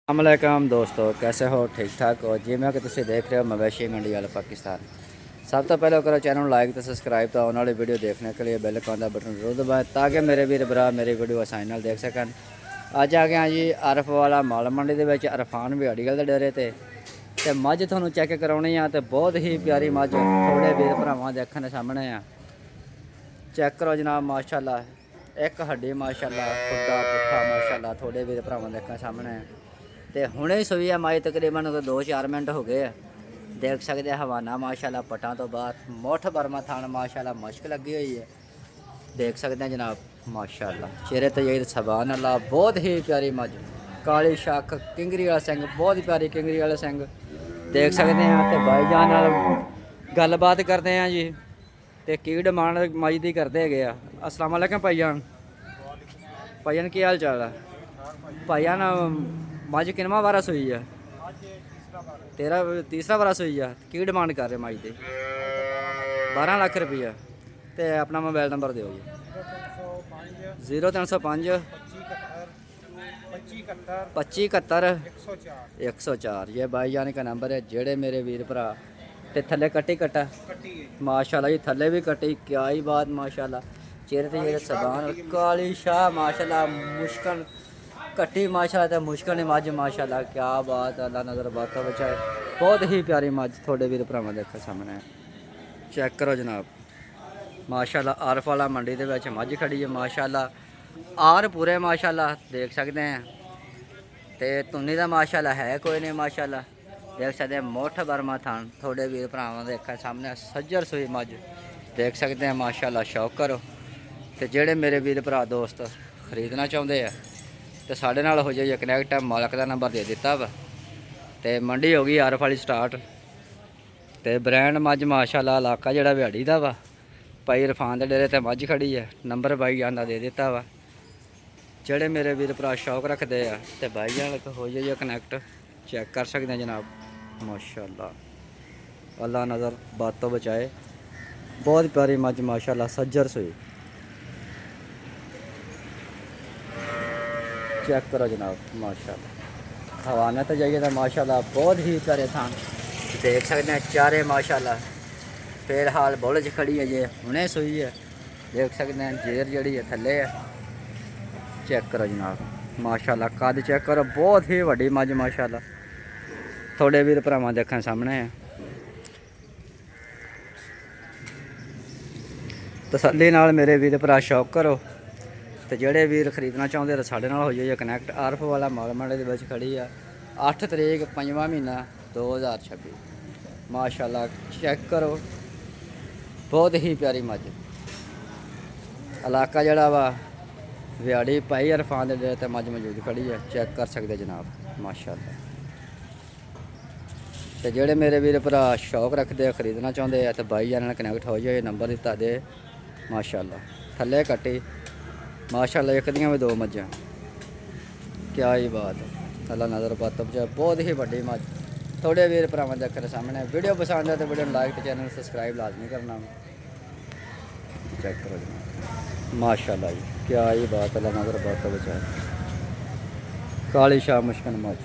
अस्सलाम दोस्तों, कैसे हो? ठीक ठाक हो जी। मैं कि तुम देख रहे हो मवेशी मंडी वाला पाकिस्तान। सब तो पहले करो चैनल लाइक तो सब्सक्राइब तो आने वाली वीडियो देखने के लिए बेल आइकन का बटन जरूर दबाएं ताकि मेरे वीर भरा मेरी वीडियो आसानी नाल देख सकन। अज आ गया जी अरफ वाला माल मंडी के अरफान बिहाड़ीगल के डेरे ते मझ तुहानूं चैक कराउणी आ ते बहुत ही प्यारी मझ थोड़े वीर भरावां देखने सामने आ। चैक करो जनाब, माशाअल्लाह एक हड्डी माशाअल्लाह, खुदा पुट्ठा माशाअल्लाह थोड़े वीर भरावां देखने सामने है। तो हुणे ही सुई है माई तकरीबन 2-4 मिनट हो गए। देख सकते हवाना माशाअल्लाह पटां तो बाद मुठ बर्मा थान माशाअल्लाह मश्क लगी हुई है। देख सकते हैं जनाब माशाअल्लाह चेहरे तो यही सबान अल्लाह, बहुत ही प्यारी मझ काली शक किंगरी वाला सिंह, बहुत ही प्यारी किंगरी वाला सिंह देख सकते हैं। तो भाईजान नाल गलबात करते हैं जी, तो की डिमांड मझ की करते है। अस्सलाम वालेकुम भाईजान। भाईजान की हाल चाल है? भाईजान मझ किनवा वारा सुई है? तीसरा वारा सुई है। की डिमांड कर रहे मझ की? 12 लाख रुपया। तो अपना मोबाइल नंबर दो जी। 0305 2571 104। ये भाईजान का नंबर है। जेड़े मेरे वीर भरा ते थले कट्टी कट्टा माशाल्लाह जी, थले भी कट्टी, क्या ही बात माशाल्लाह। चेहरे ते जेड़े सबान काली शाह माशाल्लाह, मुश्किल कट्टी माशाल्लाह ते मुश्किल मझ माशाल्लाह, क्या बात। अल्लाह नज़र बातों बचाए। बहुत ही प्यारी मझ थोड़े वीर भरावां देखो सामने चेक करो जनाब माशाल्लाह। आरफ वाला मंडी दे विच मझ खड़ी है माशाल्लाह। आर पूरे माशाल्लाह देख सकते हैं। तो तुन्नी दा माशाल्लाह है कोई नहीं माशाल्लाह। देख सकते हैं मुठ बर्मा थान थोड़े वीर भरावां देखा सामने सज्जर सुई मझ देख सकते हैं माशाल्लाह। शौक करो तो जेड़े मेरे वीर भरा दोस्त खरीदना चाहते हैं तो साढ़े नाल हो जाइए कनैक्ट। मालक का नंबर दे दिता वा। तो मंडी हो गई आरफ वाली स्टार्ट। तो ब्रांड मझ माशाल्लाह इलाका जोड़ा बिहाड़ी का वा। भाई इरफान के डेरे ते मझ खड़ी है। नंबर भाई जान का दे दिता वा। जेड़े मेरे वीर भरा शौक रखते हैं तो भाई जान हो जाइए कनैक्ट। चेक कर सकते हैं जनाब माशाल्लाह। अल्लाह नज़र बातों बचाए। बहुत प्यारी मझ माशाल्लाह सज्जर सुई चेक करो जनाब माशाल्लाह। हवाने तो जाइए तो माशाल्लाह बहुत ही प्यारे थान देख सकते हैं। चारे माशाल्लाह फिलहाल बुल च खड़ी है जे हुणे सुई है। देख सकते हैं जेर जड़ी है थले है। चेक करो जनाब माशाल्लाह कद चेक करो, बहुत ही वड्डी मझ माशाल्लाह थोड़े वीर भरावां देखने सामने है। तसल्ली नाल मेरे वीर भरा शौक करो तो जेड़े वीर खरीदना चाहते तो साढ़े नाल हो जाइए कनैक्ट। आरफ वाला माल मंडी दे विच खड़ी है 8 तरीक 5वां महीना 2026 माशाल्लाह। चेक करो बहुत ही प्यारी मझ इलाका जड़ा वा बिहाड़ी भाई इरफान के डेरे ते मझ मौजूद खड़ी है। चेक कर सकते जनाब माशाल्लाह। तो जेड़े मेरे वीर भरा शौक रखते हैं खरीदना चाहते हैं तो भाई जान कनैक्ट हो जाए। नंबर दिता दे माशाल्लाह। थले कट्टी माशाल्लाह, एक दियां भी 2 मझां, क्या ही बात है। अल्लाह नज़र बातों बचाए। बहुत ही वड्डी मझ थोड़े वीर भरावां देखने सामने। वीडियो पसंद है तो वीडियो लाइक तो चैनल सब्सक्राइब लाजमी करना। चेक करो माशाल्लाह जी, क्या ही बात। अल्लाह नज़र बातों बचाए। काली शाह मुश्किल मझ।